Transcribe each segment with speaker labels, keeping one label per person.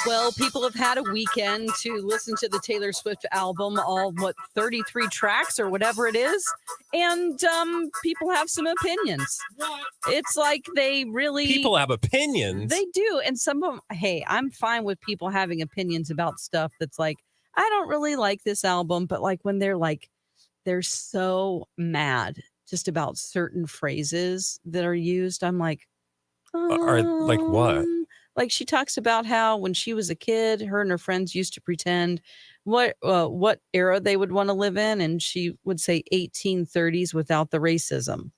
Speaker 1: Well, people have had a weekend to listen to the Taylor Swift album, all 33 tracks or whatever it is, and people have some opinions. It's like
Speaker 2: people have opinions.
Speaker 1: They do, and some of them. Hey, I'm fine with people having opinions about stuff that's like, I don't really like this album, but like when they're so mad just about certain phrases that are used, I'm like,
Speaker 2: are like what?
Speaker 1: Like she talks about how when she was a kid, her and her friends used to pretend what era they would want to live in. And she would say 1830s without the racism.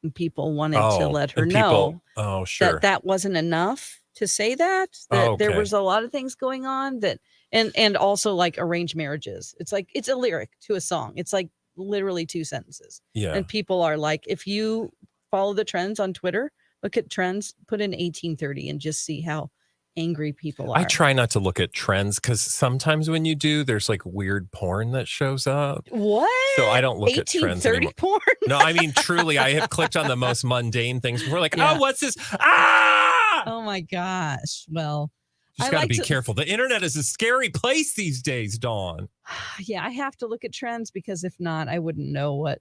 Speaker 1: And people wanted to let her know that wasn't enough to say that there was a lot of things going on that, and also like arranged marriages. It's like, it's a lyric to a song. It's like literally 2 sentences.
Speaker 2: Yeah.
Speaker 1: And people are like, if you follow the trends on Twitter, look at trends, put in 1830 and just see how angry people are.
Speaker 2: I try not to look at trends because sometimes when you do, there's like weird porn that shows up.
Speaker 1: What?
Speaker 2: So I don't look at trends anymore.
Speaker 1: Porn?
Speaker 2: No, I mean, truly, I have clicked on the most mundane things. We're like, oh, what's this? Ah!
Speaker 1: Oh my gosh. Well,
Speaker 2: just got to be careful. The internet is a scary place these days, Dawn.
Speaker 1: Yeah, I have to look at trends because if not, I wouldn't know what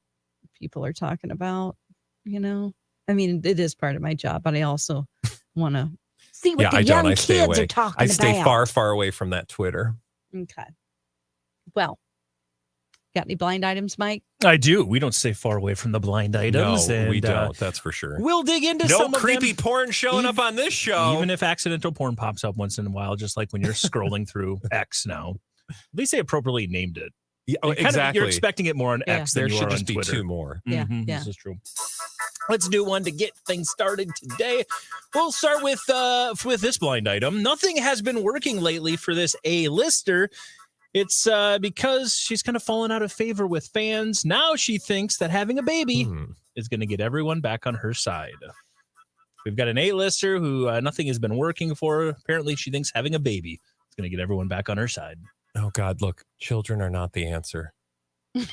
Speaker 1: people are talking about, you know? I mean, it is part of my job, but I also want to see what the young kids are talking about.
Speaker 2: I stay far, far away from that Twitter.
Speaker 1: Okay. Well, got any blind items, Mike?
Speaker 3: I do. We don't stay far away from the blind items.
Speaker 2: No,
Speaker 3: and,
Speaker 2: we don't. That's for sure.
Speaker 3: We'll dig into some of them.
Speaker 2: No creepy porn showing up on this show.
Speaker 3: Even if accidental porn pops up once in a while, just like when you're scrolling through X now. At least they appropriately named it.
Speaker 2: Yeah, exactly.
Speaker 3: You're expecting it more on X than you are on Twitter. There should just be
Speaker 2: 2 more.
Speaker 1: Yeah,
Speaker 3: This is true. Let's do one to get things started today. We'll start with this blind item. Nothing has been working lately for this A-lister. It's because she's kind of fallen out of favor with fans. Now she thinks that having a baby is going to get everyone back on her side. We've got an A-lister who nothing has been working for. Apparently, she thinks having a baby is going to get everyone back on her side.
Speaker 2: Oh, God, look, children are not the answer to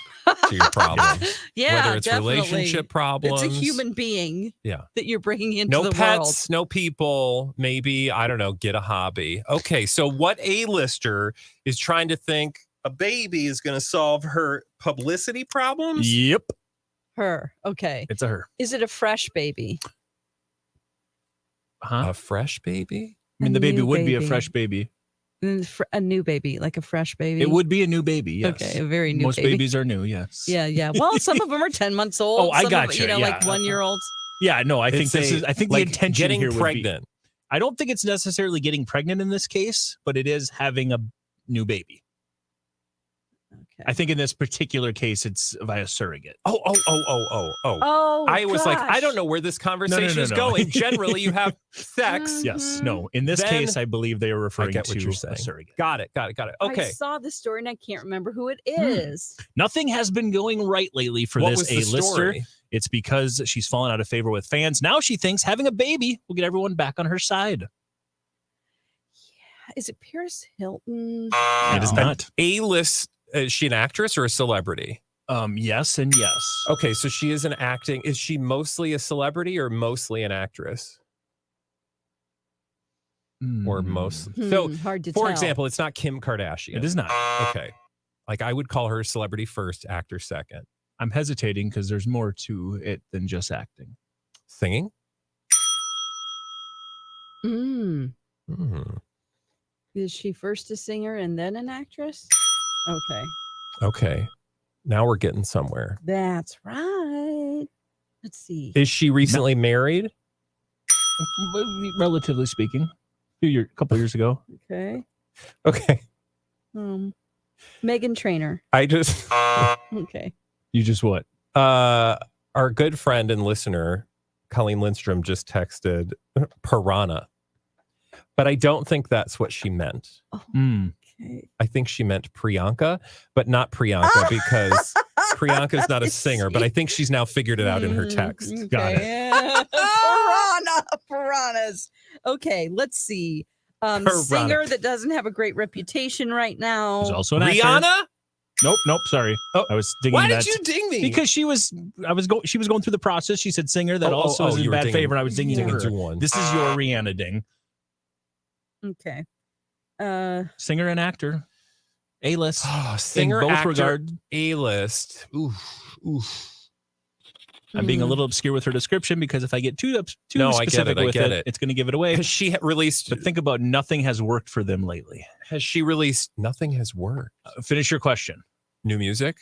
Speaker 2: your problem. Whether it's relationship problems.
Speaker 1: It's a human being that you're bringing into the world.
Speaker 2: No pets, no people, maybe, I don't know, get a hobby. Okay, so what A-lister is trying to think a baby is going to solve her publicity problems?
Speaker 3: Yep.
Speaker 1: Her. Okay.
Speaker 3: It's a her.
Speaker 1: Is it a fresh baby?
Speaker 2: A fresh baby?
Speaker 3: I mean, the baby would be a fresh baby.
Speaker 1: A new baby, like a fresh baby.
Speaker 3: It would be a new baby, yes.
Speaker 1: Okay, a very new
Speaker 3: Most
Speaker 1: baby.
Speaker 3: babies are new, yes.
Speaker 1: Yeah. Well, some of them are 10 months old.
Speaker 3: Oh, I got you.
Speaker 1: Like 1-year-olds.
Speaker 3: Yeah, no, I think the intention
Speaker 2: getting
Speaker 3: here
Speaker 2: pregnant.
Speaker 3: I don't think it's necessarily getting pregnant in this case, but it is having a new baby. Okay. I think in this particular case, it's via surrogate.
Speaker 2: Oh. I was like, I don't know where this conversation is going. Generally, you have sex.
Speaker 3: Yes. No. In this case, I believe they are referring to a surrogate.
Speaker 2: Got it. Okay.
Speaker 1: I saw the story and I can't remember who it is.
Speaker 3: Nothing has been going right lately for this A-lister. It's because she's fallen out of favor with fans. Now she thinks having a baby will get everyone back on her side.
Speaker 1: Yeah. Is it Paris Hilton?
Speaker 3: It is not.
Speaker 2: A-list. Is she an actress or a celebrity?
Speaker 3: Yes and yes.
Speaker 2: Okay, so she is acting. Is she mostly a celebrity or mostly an actress? Or mostly? So,
Speaker 1: hard to
Speaker 2: for
Speaker 1: tell.
Speaker 2: example, it's not Kim Kardashian.
Speaker 3: It is not.
Speaker 2: Okay. Like I would call her celebrity first, actor second.
Speaker 3: I'm hesitating because there's more to it than just acting.
Speaker 2: Singing?
Speaker 1: Is she first a singer and then an actress?
Speaker 2: Okay. Now we're getting somewhere.
Speaker 1: That's right. Let's see.
Speaker 2: Is she recently married?
Speaker 3: Relatively speaking. A couple years ago.
Speaker 1: Okay.
Speaker 2: Meghan
Speaker 1: Traynor.
Speaker 2: I just...
Speaker 1: Okay.
Speaker 3: You just what?
Speaker 2: Our good friend and listener, Colleen Lindstrom, just texted piranha. But I don't think that's what she meant.
Speaker 1: Okay.
Speaker 2: I think she meant Priyanka, but not Priyanka because Priyanka's not a singer, but I think she's now figured it out in her text.
Speaker 1: Okay.
Speaker 2: Got it.
Speaker 1: Piranhas. Okay, let's see. Singer that doesn't have a great reputation right now.
Speaker 3: There's also an
Speaker 2: Rihanna?
Speaker 3: Actor. Nope. Sorry.
Speaker 2: Oh,
Speaker 3: I was dinging
Speaker 2: why
Speaker 3: that.
Speaker 2: did you ding me?
Speaker 3: Because she was going through the process. She said singer that also is in bad favor, and I was dinging her. This is your Rihanna ding.
Speaker 1: Okay.
Speaker 3: Singer and actor. A-list.
Speaker 2: Oh,
Speaker 3: In
Speaker 2: singer,
Speaker 3: both
Speaker 2: actor,
Speaker 3: regard.
Speaker 2: A-list. Oof.
Speaker 3: I'm being a
Speaker 1: Hmm.
Speaker 3: little obscure with her description because if I get too
Speaker 2: No, I get
Speaker 3: specific
Speaker 2: it, I
Speaker 3: with
Speaker 2: get
Speaker 3: it,
Speaker 2: it.
Speaker 3: it's going to give it away.
Speaker 2: Has she released?
Speaker 3: But think about nothing has worked for them lately.
Speaker 2: Has she released? Nothing has worked.
Speaker 3: Finish your question.
Speaker 2: New music.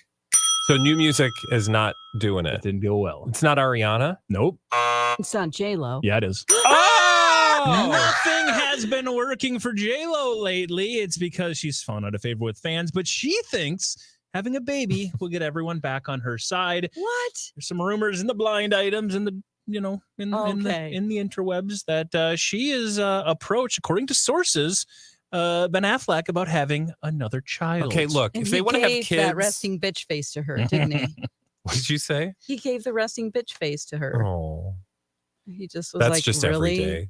Speaker 2: So new music is not doing
Speaker 3: It
Speaker 2: it.
Speaker 3: didn't go well.
Speaker 2: It's not Ariana.
Speaker 3: Nope.
Speaker 1: It's not J-Lo.
Speaker 3: Yeah, it is.
Speaker 2: Oh,
Speaker 3: Nothing has been working for J-Lo lately. It's because she's fallen out of favor with fans, but she thinks having a baby will get everyone back on her side.
Speaker 1: What?
Speaker 3: There's some rumors in the blind items and the in the interwebs that she is approached, according to sources, Ben Affleck about having another child.
Speaker 2: okay. Look,
Speaker 1: And
Speaker 2: if
Speaker 1: he
Speaker 2: they want to have
Speaker 1: gave
Speaker 2: kids,
Speaker 1: that resting bitch face to her, didn't he?
Speaker 2: what did you say?
Speaker 1: He gave the resting bitch face to her.
Speaker 2: Oh,
Speaker 1: He just was
Speaker 2: that's
Speaker 1: like,
Speaker 2: just
Speaker 1: really?
Speaker 2: every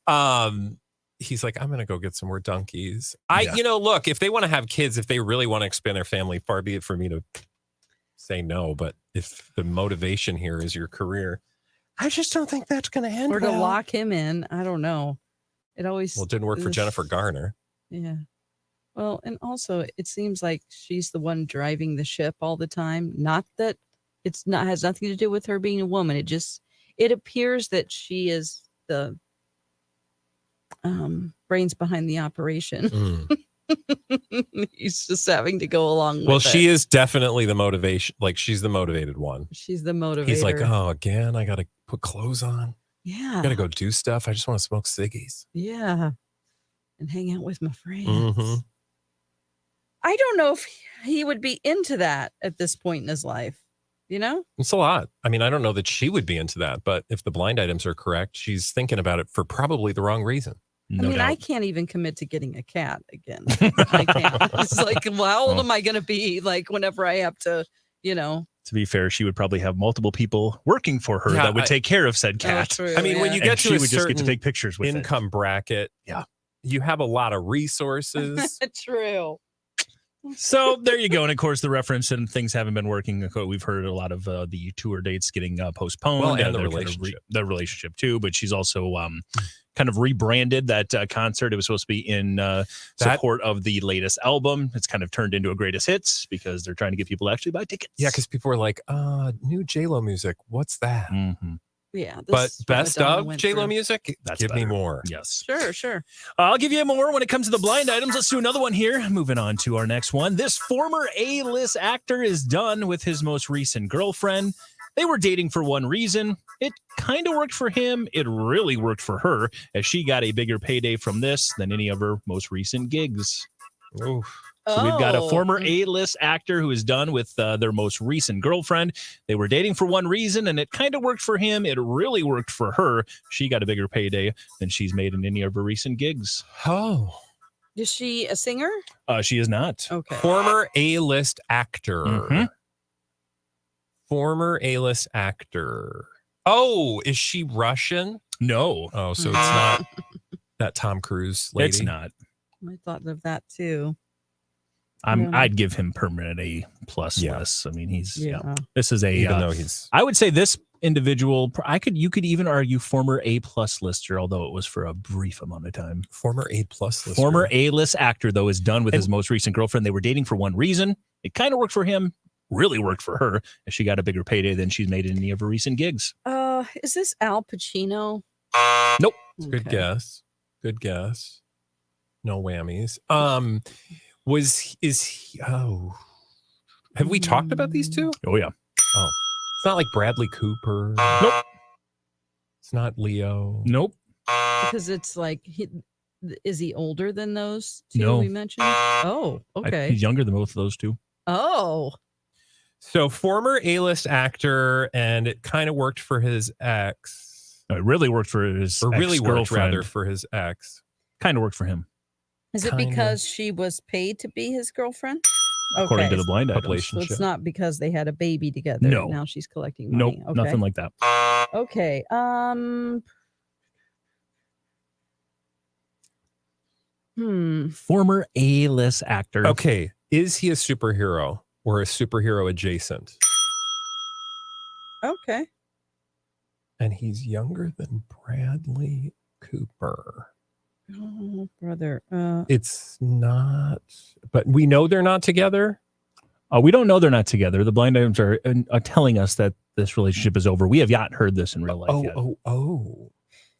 Speaker 2: day. He's like, I'm gonna go get some more donkeys. Look, if they want to have kids, if they really want to expand their family, far be it for me to say no. But if the motivation here is your career, I just don't think that's gonna end.
Speaker 1: Or to
Speaker 2: well.
Speaker 1: lock him in. I don't know. It always.
Speaker 2: Well, it didn't work for Jennifer Garner.
Speaker 1: Yeah. Well, and also it seems like she's the one driving the ship all the time. Not that has nothing to do with her being a woman. It appears that she is the brains behind the operation. He's just having to go along with
Speaker 2: Well,
Speaker 1: it.
Speaker 2: she is definitely the motivation. Like, she's the motivated one.
Speaker 1: She's the motivator.
Speaker 2: He's like, oh, again, I got to put clothes on.
Speaker 1: Yeah.
Speaker 2: I got to go do stuff. I just want to smoke ciggies.
Speaker 1: Yeah. And hang out with my friends.
Speaker 2: Mm-hmm.
Speaker 1: I don't know if he would be into that at this point in his life. You know?
Speaker 2: It's a lot. I mean, I don't know that she would be into that, but if the blind items are correct, she's thinking about it for probably the wrong reason.
Speaker 3: No doubt.
Speaker 1: I can't even commit to getting a cat again. I can't. It's like, well, how old am I going to be? Like, whenever I have to,
Speaker 3: To be fair, she would probably have multiple people working for her that would take care of said cat.
Speaker 1: True,
Speaker 2: I mean, when you get to
Speaker 3: she
Speaker 2: a
Speaker 3: would just get to
Speaker 2: certain
Speaker 3: take pictures with
Speaker 2: income bracket, you have a lot of resources.
Speaker 1: True.
Speaker 3: So there you go. And of course, the reference and things haven't been working. We've heard a lot of the tour dates getting postponed.
Speaker 2: Well, and the
Speaker 3: they're
Speaker 2: relationship.
Speaker 3: the relationship too. But she's also kind of rebranded that concert. It was supposed to be in support of the latest album. It's kind of turned into a greatest hits because they're trying to get people to actually buy tickets.
Speaker 2: Yeah, because people are like, new J-Lo music. What's that?
Speaker 3: Mm-hmm.
Speaker 1: Yeah.
Speaker 2: But best of J-Lo music? Give me more.
Speaker 3: Yes.
Speaker 1: Sure.
Speaker 3: I'll give you more when it comes to the blind items. Let's do another one here. Moving on to our next one. This former A-list actor is done with his most recent girlfriend. They were dating for one reason. It kind of worked for him. It really worked for her, as she got a bigger payday from this than any of her most recent gigs.
Speaker 2: Oof.
Speaker 3: So we've got a former A-list actor who is done with their most recent girlfriend. They were dating for one reason, and it kind of worked for him. It really worked for her. She got a bigger payday than she's made in any of her recent gigs.
Speaker 2: Oh.
Speaker 1: Is she a singer?
Speaker 3: She is not.
Speaker 1: Okay.
Speaker 2: Former A-list actor.
Speaker 3: Mm-hmm.
Speaker 2: Former A-list actor. Oh, is she Russian?
Speaker 3: No.
Speaker 2: Oh, so it's not that Tom Cruise lady?
Speaker 3: It's not.
Speaker 1: I thought of that too.
Speaker 3: I'd give him permanent A+ less. I mean, this is a,
Speaker 2: even though he's,
Speaker 3: I would say this individual, you could even argue former A+ lister, although it was for a brief amount of time.
Speaker 2: Former A+ lister.
Speaker 3: Former A-list actor, though, is done with his most recent girlfriend. They were dating for one reason. It kind of worked for him, really worked for her, as she got a bigger payday than she's made in any of her recent gigs.
Speaker 1: Is this Al Pacino?
Speaker 3: Nope.
Speaker 2: Good guess. Good guess. No whammies. Have we talked about these two?
Speaker 3: Oh, yeah.
Speaker 2: Oh, it's not like Bradley Cooper.
Speaker 3: Nope.
Speaker 2: It's not Leo.
Speaker 3: Nope.
Speaker 1: Because it's like, is he older than those two
Speaker 3: No.
Speaker 1: we mentioned? Oh, okay.
Speaker 3: He's younger than both of those two.
Speaker 1: Oh.
Speaker 2: So former A-list actor, and it kind of worked for his ex.
Speaker 3: No, it really worked for his
Speaker 2: Or really worked
Speaker 3: ex-girlfriend.
Speaker 2: rather for his ex.
Speaker 3: Kind of worked for him.
Speaker 1: Is it
Speaker 2: Kinda.
Speaker 1: because she was paid to be his girlfriend?
Speaker 3: According to the blind items.
Speaker 2: Population.
Speaker 1: So it's not because they had a baby together.
Speaker 3: No.
Speaker 1: Now she's collecting
Speaker 3: Nope.
Speaker 1: money. Okay.
Speaker 3: Nothing like that.
Speaker 1: Okay.
Speaker 3: Former A-list actor.
Speaker 2: Okay. Is he a superhero or a superhero adjacent?
Speaker 1: Okay.
Speaker 2: And he's younger than Bradley Cooper.
Speaker 1: Oh, brother.
Speaker 2: It's not, but we know they're not together.
Speaker 3: We don't know they're not together. The blind items are telling us that this relationship is over. We have not heard this in real life yet.
Speaker 2: Oh.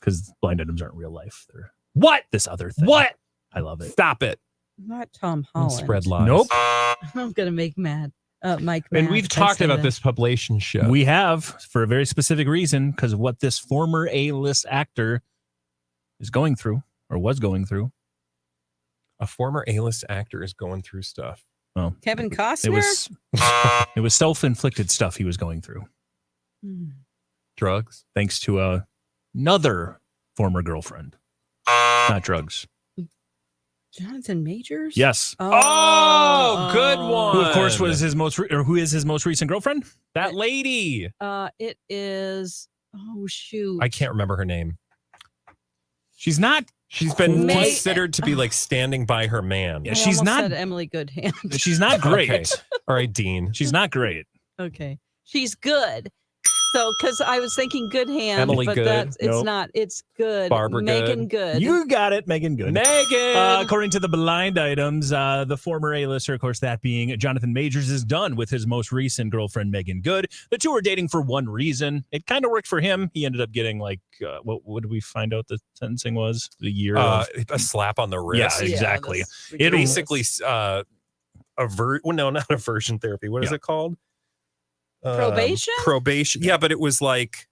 Speaker 3: Because blind items aren't real life. They're
Speaker 2: What?
Speaker 3: this other thing.
Speaker 2: What?
Speaker 3: I love it.
Speaker 2: Stop it.
Speaker 1: Not Tom
Speaker 2: Don't
Speaker 1: Holland.
Speaker 2: spread lies.
Speaker 3: Nope.
Speaker 1: I'm gonna make Mike mad.
Speaker 2: And we've
Speaker 1: if I
Speaker 2: talked
Speaker 1: say
Speaker 2: about
Speaker 1: that.
Speaker 2: this publication show.
Speaker 3: We have for a very specific reason because of what this former A-list actor is going through or was going through.
Speaker 2: A former A-list actor is going through stuff.
Speaker 3: Well,
Speaker 1: Kevin Costner.
Speaker 3: It was self-inflicted stuff he was going through.
Speaker 2: Drugs.
Speaker 3: Thanks to another former girlfriend. Not drugs.
Speaker 1: Jonathan Majors.
Speaker 3: Yes.
Speaker 2: Oh, good one.
Speaker 3: Who, of course, was his who is his most recent girlfriend?
Speaker 2: That lady.
Speaker 1: It is. Oh shoot.
Speaker 2: I can't remember her name.
Speaker 3: She's not.
Speaker 2: She's been
Speaker 1: May-
Speaker 2: considered to be like standing by her man.
Speaker 3: Yeah,
Speaker 1: I
Speaker 3: she's
Speaker 1: almost
Speaker 3: not.
Speaker 1: said Emily Goodhand.
Speaker 3: She's not great.
Speaker 2: Okay. All right, Dean.
Speaker 3: She's not great.
Speaker 1: Okay, she's good. So, because I was thinking Good Hand,
Speaker 2: Emily
Speaker 1: but
Speaker 2: Good.
Speaker 1: it's
Speaker 3: Nope.
Speaker 1: not. It's good.
Speaker 2: Barbara
Speaker 1: Megan Good.
Speaker 3: You got it, Megan Good.
Speaker 2: Megan.
Speaker 3: According to the blind items, the former A-lister, of course, that being Jonathan Majors, is done with his most recent girlfriend, Megan Good. The two were dating for one reason. It kind of worked for him. He ended up getting like, what did we find out the sentencing was? A year of...
Speaker 2: A slap on the wrist.
Speaker 3: Yeah, exactly.
Speaker 1: that's
Speaker 3: It
Speaker 1: ridiculous.
Speaker 2: Basically, no, not aversion therapy. What is it called?
Speaker 1: Probation?
Speaker 2: Probation. Yeah, but it was like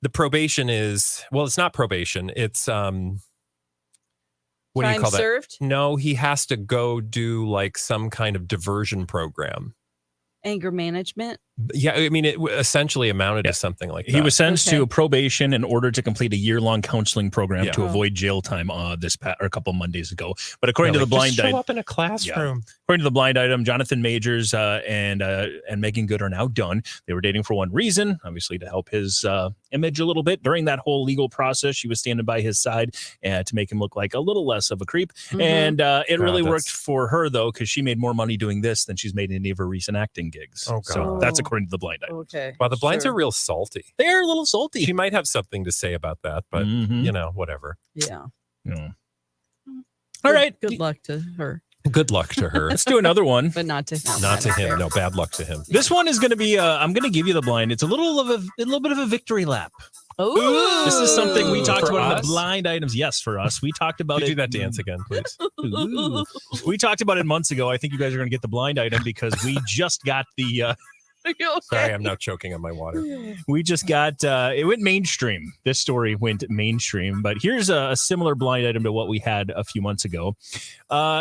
Speaker 2: the probation is, well, it's not probation. It's what do you
Speaker 1: Time
Speaker 2: call that?
Speaker 1: served,
Speaker 2: No, he has to go do like some kind of diversion program.
Speaker 1: anger management.
Speaker 2: Yeah, I mean, it essentially amounted to something like that.
Speaker 3: He was sentenced
Speaker 1: Okay.
Speaker 3: to probation in order to complete a year-long counseling program
Speaker 2: Yeah.
Speaker 3: to avoid jail time or a couple Mondays ago. But according to the blind
Speaker 2: just show
Speaker 3: item,
Speaker 2: up in a classroom.
Speaker 3: according to the blind item, Jonathan Majors and Megan Good are now done. They were dating for one reason, obviously to help his image a little bit during that whole legal process. She was standing by his side to make him look like a little less of a creep.
Speaker 1: Mhm.
Speaker 3: And it really
Speaker 2: that's-
Speaker 3: worked for her, though, because she made more money doing this than she's made in any of her recent acting gigs.
Speaker 2: Oh,
Speaker 3: So
Speaker 2: God.
Speaker 3: that's according to the blind item.
Speaker 1: Okay.
Speaker 2: Well, the blinds
Speaker 1: Sure.
Speaker 2: are real salty.
Speaker 3: They're a little salty.
Speaker 2: She might have something to say about that, but
Speaker 3: Mhm.
Speaker 2: you know, whatever.
Speaker 1: Yeah.
Speaker 3: Yeah.
Speaker 1: Good-
Speaker 3: All right.
Speaker 1: Good luck to her,
Speaker 2: Good luck to her.
Speaker 3: Let's do another one.
Speaker 1: but not to him.
Speaker 2: Not to
Speaker 1: That's
Speaker 2: him.
Speaker 1: fair.
Speaker 2: No, bad luck to him.
Speaker 3: This one is going to be. I'm going to give you the blind. It's a little bit of a victory lap.
Speaker 1: Ooh.
Speaker 3: This is something we talked
Speaker 2: For
Speaker 3: about in the
Speaker 2: us?
Speaker 3: blind items. Yes, for us, we talked about
Speaker 2: Could
Speaker 3: it.
Speaker 2: you do that dance again, please?
Speaker 3: Ooh. We talked about it months ago. I think you guys are going to get the blind item because we just got the.
Speaker 1: Are you okay?
Speaker 2: Sorry, I'm now choking on my water.
Speaker 3: We just got. It went mainstream. This story went mainstream. But here's a similar blind item to what we had a few months ago.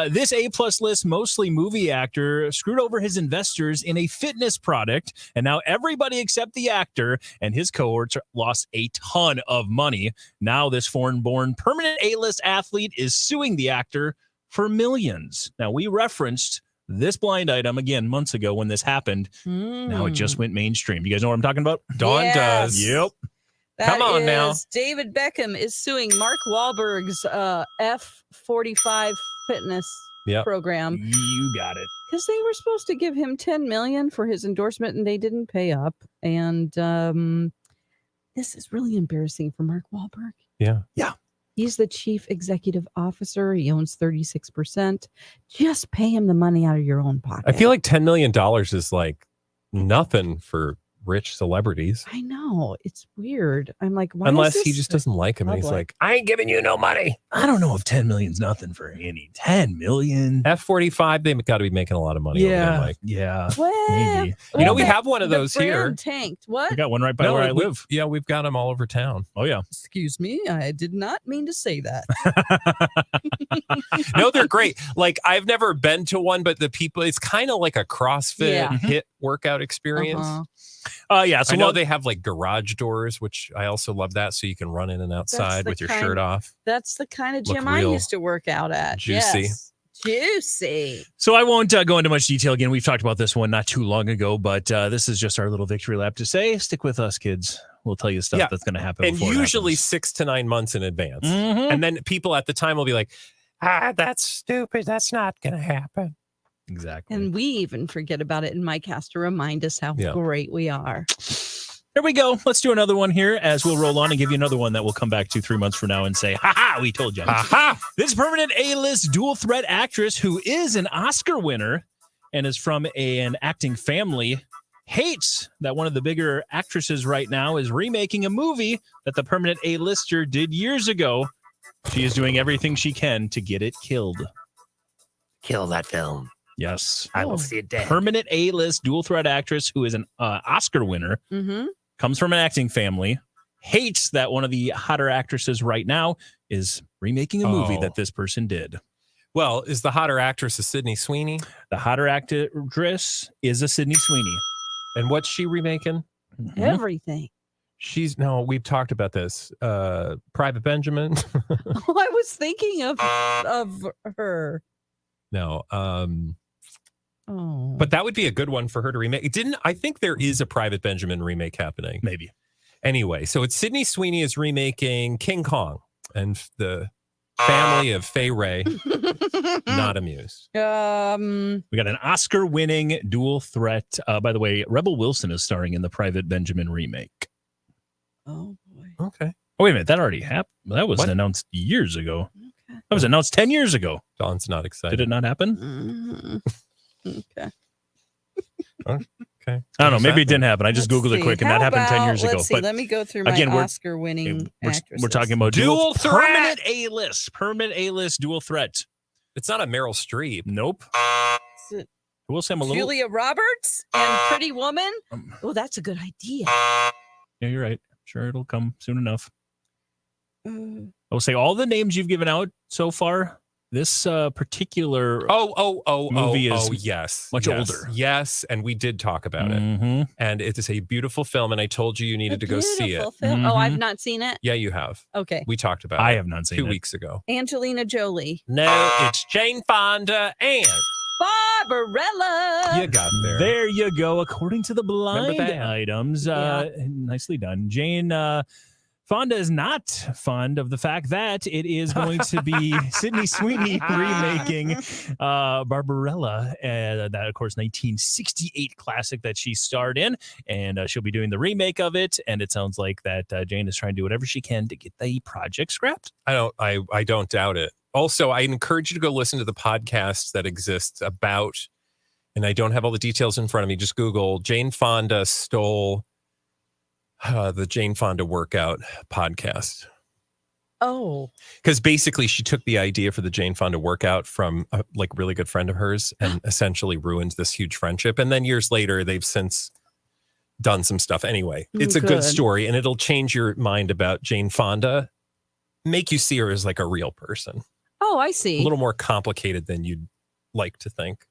Speaker 3: This A+ list, mostly movie actor, screwed over his investors in a fitness product, and now everybody except the actor and his cohorts lost a ton of money. Now this foreign-born permanent A-list athlete is suing the actor for millions. Now we referenced this blind item again months ago when this happened. Now it just went mainstream. You guys know what I'm talking about?
Speaker 2: Dawn
Speaker 1: Yes.
Speaker 2: does.
Speaker 3: Yep.
Speaker 2: Come on now.
Speaker 1: is David Beckham is suing Mark Wahlberg's F45 fitness
Speaker 2: Yep.
Speaker 1: program
Speaker 3: You got it.
Speaker 1: because they were supposed to give him $10 million for his endorsement and they didn't pay up. And this is really embarrassing for Mark Wahlberg.
Speaker 2: Yeah.
Speaker 3: Yeah.
Speaker 1: He's the chief executive officer. He owns 36%. Just pay him the money out of your own pocket.
Speaker 2: I feel like $10 million is like nothing for rich celebrities.
Speaker 1: I know. It's weird. I'm like, why
Speaker 2: Unless
Speaker 1: is
Speaker 2: he
Speaker 1: this
Speaker 2: just doesn't like him. And he's
Speaker 1: public?
Speaker 2: like, I ain't giving you no money.
Speaker 3: I don't know if 10 million's nothing for any 10 million.
Speaker 2: F45, they got to be making a lot of money. over there, Mike.
Speaker 3: Yeah.
Speaker 1: Well,
Speaker 3: Maybe.
Speaker 2: You know, we
Speaker 1: the-
Speaker 2: have one of
Speaker 1: the
Speaker 2: those
Speaker 1: brand
Speaker 2: here.
Speaker 1: tanked. What?
Speaker 3: I got one right by where I
Speaker 2: we-
Speaker 3: live.
Speaker 2: Yeah, we've got them all over town.
Speaker 3: Oh, yeah.
Speaker 1: Excuse me. I did not mean to say that.
Speaker 2: No, they're great. Like, I've never been to one, but the people, it's kind of like a CrossFit
Speaker 1: Yeah.
Speaker 2: hit workout experience.
Speaker 1: Uh-huh.
Speaker 3: Yeah. So
Speaker 2: I know
Speaker 3: what-
Speaker 2: they have like garage doors, which I also love that. So you can run in and outside
Speaker 1: the
Speaker 2: with your
Speaker 1: kind-
Speaker 2: shirt off.
Speaker 1: That's the kind of
Speaker 2: Look
Speaker 1: gym I
Speaker 2: real
Speaker 1: used to work out at.
Speaker 2: juicy.
Speaker 1: Yes. Juicy.
Speaker 3: So I won't go into much detail again. We've talked about this one not too long ago, but this is just our little victory lap to say, stick with us, kids. We'll tell you stuff
Speaker 2: Yeah.
Speaker 3: that's going to happen.
Speaker 2: And
Speaker 3: before it
Speaker 2: usually
Speaker 3: happens.
Speaker 2: 6 to 9 months in advance.
Speaker 3: Mhm.
Speaker 2: And then people at the time will be like, that's stupid. That's not going to happen.
Speaker 3: Exactly.
Speaker 1: And we even forget about it. And Mike has to remind us how
Speaker 2: Yeah.
Speaker 1: great we are.
Speaker 3: There we go. Let's do another one here as we'll roll on and give you another one that we'll come back to 3 months from now and say, ha-ha, we told you.
Speaker 2: Ha-ha!
Speaker 3: This permanent A-list dual threat actress who is an Oscar winner and is from an acting family hates that one of the bigger actresses right now is remaking a movie that the permanent A-lister did years ago. She is doing everything she can to get it killed.
Speaker 2: Kill that film.
Speaker 3: Yes.
Speaker 2: I will see it dead.
Speaker 3: Permanent A-list dual threat actress who is an Oscar winner, comes from an acting family, hates that one of the hotter actresses right now is remaking a movie that this person did.
Speaker 2: Well, is the hotter actress a Sydney Sweeney?
Speaker 3: The hotter actress is a Sydney Sweeney.
Speaker 2: And what's she remaking?
Speaker 1: Everything.
Speaker 2: We've talked about this. Private Benjamin.
Speaker 1: I was thinking of her.
Speaker 2: No.
Speaker 1: Oh.
Speaker 2: But that would be a good one for her to remake. I think there is a Private Benjamin remake happening.
Speaker 3: Maybe.
Speaker 2: Anyway, so it's Sydney Sweeney is remaking King Kong, and the family of Fay Ray not amused.
Speaker 3: We got an Oscar-winning dual threat. By the way, Rebel Wilson is starring in the Private Benjamin remake.
Speaker 1: Oh boy.
Speaker 2: Okay.
Speaker 3: Oh, wait a minute. That already happened. That was announced years ago.
Speaker 1: Okay.
Speaker 3: That was announced 10 years ago.
Speaker 2: Dawn's not excited.
Speaker 3: Did it not happen?
Speaker 1: Mm-hmm. Okay.
Speaker 2: Okay.
Speaker 3: I don't know. Maybe it didn't happen. I just Googled it quick, and that happened 10 years ago.
Speaker 1: Let's see. Let me go through my Oscar-winning actresses.
Speaker 3: We're talking about
Speaker 2: dual threat.
Speaker 3: Permanent A-list dual threat.
Speaker 2: It's not a Meryl Streep.
Speaker 3: Nope. We'll say I'm a little.
Speaker 1: Julia Roberts and Pretty Woman. Oh, that's a good idea.
Speaker 3: Yeah, you're right. Sure, it'll come soon enough. I'll say all the names you've given out so far. This particular movie is
Speaker 2: yes,
Speaker 3: much older.
Speaker 2: Yes, and we did talk about it. And it is a beautiful film, and I told you needed to go see it.
Speaker 1: Film? Oh, I've not seen it?
Speaker 2: Yeah, you have.
Speaker 1: Okay.
Speaker 2: We talked about it.
Speaker 3: I have not seen it.
Speaker 2: 2 weeks ago.
Speaker 1: Angelina Jolie.
Speaker 2: No, it's Jane Fonda and
Speaker 1: Barbarella.
Speaker 2: You got there.
Speaker 3: There you go. According to the blind items,
Speaker 1: Yeah.
Speaker 3: nicely done. Jane Fonda is not fond of the fact that it is going to be Sydney Sweeney remaking Barbarella, that, of course, 1968 classic that she starred in, and she'll be doing the remake of it, and it sounds like that Jane is trying to do whatever she can to get the project scrapped.
Speaker 2: I don't doubt it. Also, I encourage you to go listen to the podcasts that exist about, and I don't have all the details in front of me, just Google Jane Fonda stole the Jane Fonda workout podcast.
Speaker 1: Oh.
Speaker 2: Because basically she took the idea for the Jane Fonda workout from a really good friend of hers and essentially ruined this huge friendship. And then years later, they've since done some stuff. Anyway, it's a good story, and it'll change your mind about Jane Fonda, make you see her as like a real person.
Speaker 1: Oh, I see.
Speaker 2: A little more complicated than you'd like to think.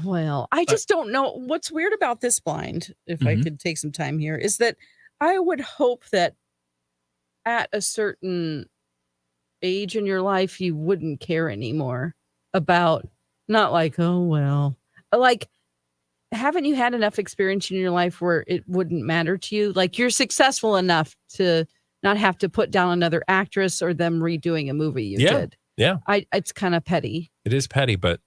Speaker 1: Well, I just don't know. What's weird about this blind, if I could take some time here, is that I would hope that at a certain age in your life, you wouldn't care anymore about, not like, oh, well, like, haven't you had enough experience in your life where it wouldn't matter to you? Like, you're successful enough to not have to put down another actress or them redoing a movie you did.
Speaker 2: Yeah.
Speaker 1: It's kind of petty.
Speaker 2: It is petty, but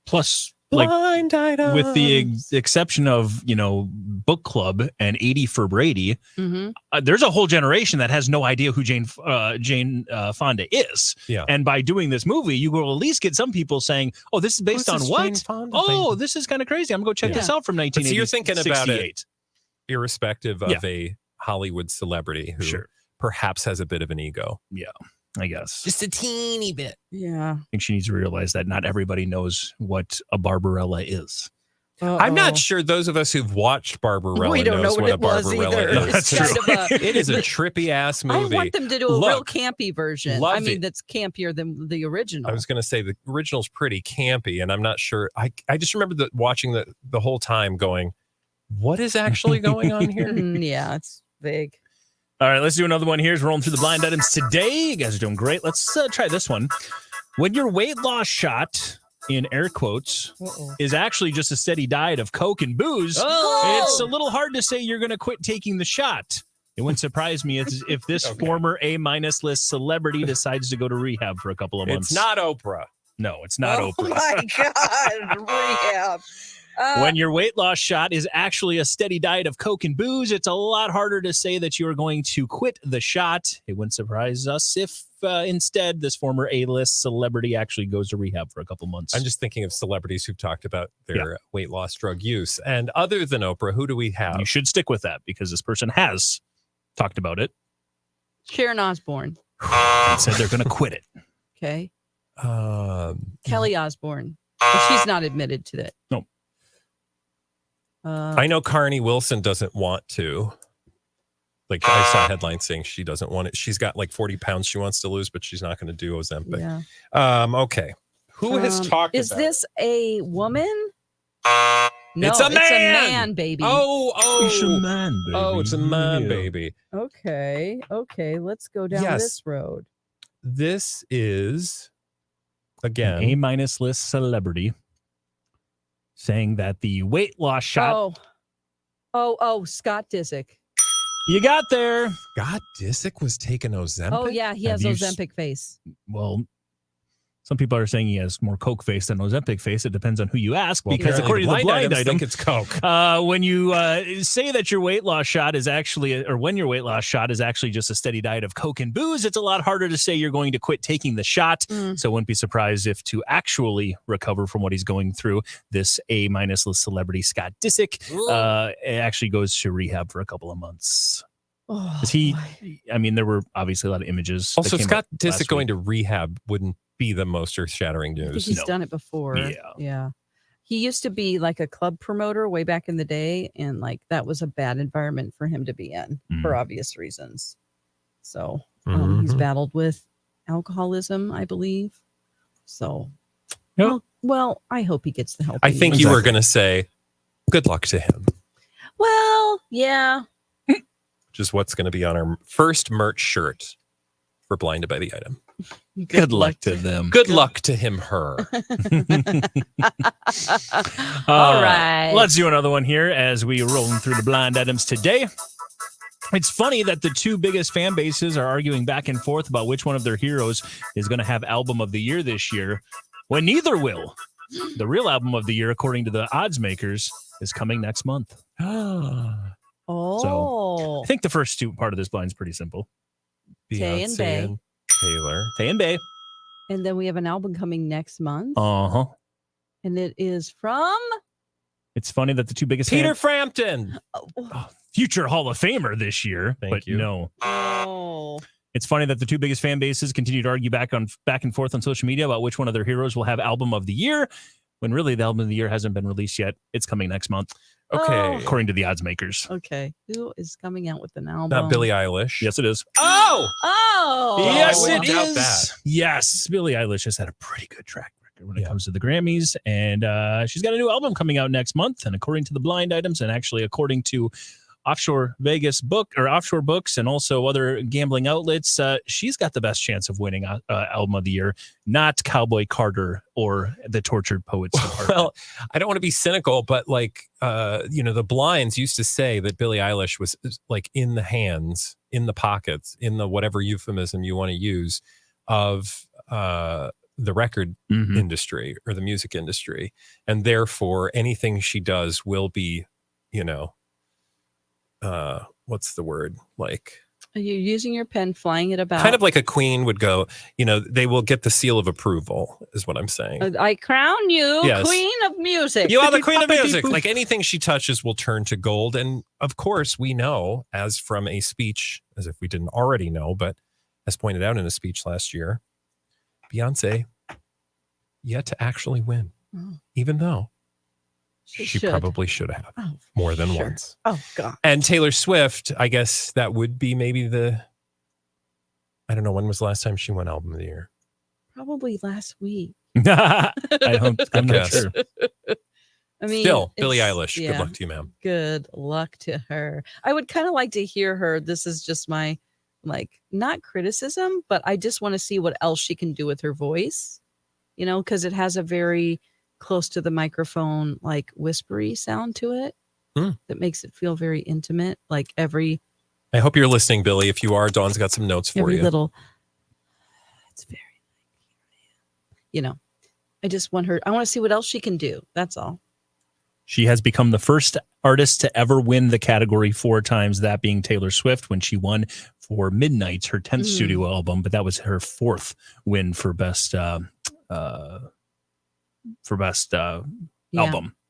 Speaker 3: plus,
Speaker 2: blind items.
Speaker 3: With the exception of, Book Club and 80 for Brady, there's a whole generation that has no idea who Jane Fonda is.
Speaker 2: Yeah.
Speaker 3: And by doing this movie, you will at least get some people saying, oh, this is based on what? Oh, this is kind of crazy. I'm going to go check this out from 1968.
Speaker 2: So you're thinking about it irrespective of a Hollywood celebrity who perhaps has a bit of an ego.
Speaker 3: Yeah. I guess.
Speaker 2: Just a teeny bit.
Speaker 1: Yeah.
Speaker 3: I think she needs to realize that not everybody knows what a Barbarella is.
Speaker 2: I'm not sure those of us who've watched Barbarella
Speaker 1: we don't know what
Speaker 2: a
Speaker 1: it was
Speaker 2: Barbarella
Speaker 1: either.
Speaker 2: is.
Speaker 1: It's kind of
Speaker 2: It is a trippy ass movie.
Speaker 1: I want them to do a real campy version. I mean, that's campier than the original.
Speaker 2: I was going to say the original's pretty campy, and I'm not sure. I just remember watching the whole time going, what is actually going on here?
Speaker 1: Yeah, it's big.
Speaker 3: All right, let's do another one here. We're rolling through the blind items today. You guys are doing great. Let's try this one. When your weight loss shot, in air quotes, is actually just a steady diet of Coke and booze, it's a little hard to say you're going to quit taking the shot. It wouldn't surprise me if this former A-minus list celebrity decides to go to rehab for a couple of months.
Speaker 2: It's not Oprah.
Speaker 3: No, it's not Oprah.
Speaker 1: Oh, my God. Rehab.
Speaker 3: When your weight loss shot is actually a steady diet of Coke and booze, it's a lot harder to say that you are going to quit the shot. It wouldn't surprise us if instead this former A-list celebrity actually goes to rehab for a couple months.
Speaker 2: I'm just thinking of celebrities who've talked about their weight loss drug use. And other than Oprah, who do we have?
Speaker 3: You should stick with that because this person has talked about it.
Speaker 1: Sharon Osbourne.
Speaker 3: And said they're going to quit it.
Speaker 1: Okay. Kelly Osbourne. But she's not admitted to that.
Speaker 3: No.
Speaker 2: I know Carney Wilson doesn't want to. Like I saw headlines saying she doesn't want it. She's got like 40 pounds she wants to lose, but she's not going to do Ozempic.
Speaker 1: Yeah.
Speaker 2: Okay. Who has talked
Speaker 1: is
Speaker 2: about
Speaker 1: this a woman? No,
Speaker 2: it's a man.
Speaker 1: It's a man, baby.
Speaker 2: Oh.
Speaker 3: It's a man, baby.
Speaker 2: Oh, it's a man, baby.
Speaker 1: Okay. Let's go down this road.
Speaker 2: This is, again,
Speaker 3: an A- list celebrity saying that the weight loss shot.
Speaker 1: Oh, Scott Disick.
Speaker 3: You got there.
Speaker 2: Scott Disick was taking Ozempic?
Speaker 1: Oh, yeah, he has Ozempic face.
Speaker 3: Well, some people are saying he has more Coke face than Ozempic face. It depends on who you ask, because according to the blind item,
Speaker 2: think it's Coke.
Speaker 3: When you say that your weight loss shot is actually, or when your weight loss shot is actually just a steady diet of Coke and booze, it's a lot harder to say you're going to quit taking the shot. So I wouldn't be surprised if to actually recover from what he's going through, this A- list celebrity Scott Disick actually goes to rehab for a couple of months. There were obviously a lot of images.
Speaker 2: Also, Scott Disick going to rehab wouldn't be the most earth-shattering news.
Speaker 1: I think he's done it before. Yeah. He used to be like a club promoter way back in the day, and like that was a bad environment for him to be in for obvious reasons. So he's battled with alcoholism, I believe. So, well, I hope he gets the help.
Speaker 2: I think you were going to say, good luck to him.
Speaker 1: Well, yeah.
Speaker 2: Which is what's going to be on our first merch shirt for Blinded by the Item.
Speaker 3: Good luck to them.
Speaker 2: Good luck to him, her.
Speaker 1: All right.
Speaker 3: Let's do another one here as we rolling through the blind items today. It's funny that the two biggest fan bases are arguing back and forth about which one of their heroes is going to have Album of the Year this year, when neither will. The real Album of the Year, according to the odds makers, is coming next month. So I think the first part of this blind is pretty simple.
Speaker 1: Tay and Bay.
Speaker 2: Taylor.
Speaker 3: Tay and Bay.
Speaker 1: And then we have an album coming next month.
Speaker 3: Uh-huh.
Speaker 1: And it is from?
Speaker 3: It's funny that the two biggest
Speaker 2: Peter Frampton.
Speaker 3: Future Hall of Famer this year.
Speaker 2: Thank you.
Speaker 3: No.
Speaker 1: Oh.
Speaker 3: It's funny that the two biggest fan bases continue to argue back and forth on social media about which one of their heroes will have Album of the Year, when really the Album of the Year hasn't been released yet. It's coming next month.
Speaker 2: Okay.
Speaker 3: According to the odds makers.
Speaker 1: Okay. Who is coming out with an album?
Speaker 2: Not Billie Eilish.
Speaker 3: Yes, it is.
Speaker 1: Oh!
Speaker 3: Yes,
Speaker 2: I
Speaker 3: it
Speaker 2: wouldn't doubt
Speaker 3: is.
Speaker 2: that.
Speaker 3: Yes, Billie Eilish has had a pretty good track record when it comes to the Grammys, and she's got a new album coming out next month. And according to the blind items, and actually according to Offshore Books, and also other gambling outlets, she's got the best chance of winning Album of the Year, not Cowboy Carter or the Tortured Poets Department.
Speaker 2: Well, I don't want to be cynical, but the blinds used to say that Billie Eilish was like in the hands, in the pockets, in the whatever euphemism you want to use of the record industry or the music industry. And therefore anything she does will be, what's the word? Like,
Speaker 1: are you using your pen, flying it about?
Speaker 2: Kind of like a queen would go, they will get the seal of approval, is what I'm saying.
Speaker 1: I crown you queen of music.
Speaker 2: You are the queen of music. Like anything she touches will turn to gold. And of course, we know, as from a speech, as if we didn't already know, but as pointed out in a speech last year, Beyonce yet to actually win, even though she probably should have more than once.
Speaker 1: Oh, God.
Speaker 2: And Taylor Swift, I guess that would be maybe I don't know, when was the last time she won Album of the Year?
Speaker 1: Probably last week.
Speaker 3: I'm not sure.
Speaker 1: I mean,
Speaker 2: still, Billie Eilish. Good luck to you, ma'am.
Speaker 1: Good luck to her. I would kind of like to hear her. This is just my, not criticism, but I just want to see what else she can do with her voice, because it has a very close to the microphone, like whispery sound to it that makes it feel very intimate. I
Speaker 2: hope you're listening, Billy. If you are, Dawn's got some notes for you.
Speaker 1: It's very, I just want her. I want to see what else she can do. That's all.
Speaker 3: She has become the first artist to ever win the category 4 times, that being Taylor Swift when she won for Midnights, her 10th studio album, but that was her 4th win for best album.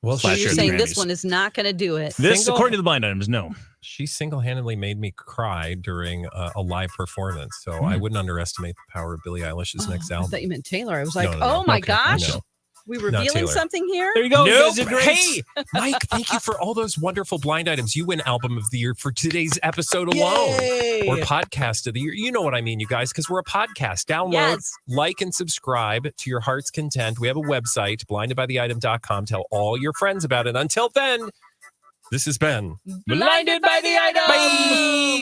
Speaker 2: Well,
Speaker 1: So
Speaker 3: Slash
Speaker 1: you're
Speaker 3: the
Speaker 1: saying
Speaker 3: Grammys.
Speaker 1: this one is not going to do it.
Speaker 3: This, according to the blind items, no.
Speaker 2: She single-handedly made me cry during a live performance, so I wouldn't underestimate the power of Billie Eilish's next
Speaker 1: I
Speaker 2: album.
Speaker 1: thought you meant Taylor. I was like,
Speaker 2: No.
Speaker 1: oh my
Speaker 2: Okay, I
Speaker 1: gosh.
Speaker 2: know.
Speaker 1: We
Speaker 2: Not
Speaker 1: revealing
Speaker 2: Taylor.
Speaker 1: something here?
Speaker 3: There you go. You
Speaker 2: Nope.
Speaker 3: guys did great.
Speaker 2: Hey, Mike, thank you for all those wonderful blind items. You win Album of the Year for today's episode alone.
Speaker 3: Yay!
Speaker 2: Or Podcast of the Year. You know what I mean, you guys, because we're a podcast. Download,
Speaker 1: Yes.
Speaker 2: like, and subscribe to your heart's content. We have a website, blindedbytheitem.com. Tell all your friends about it. Until then, this has been
Speaker 1: Blinded by the Item.
Speaker 2: Bye.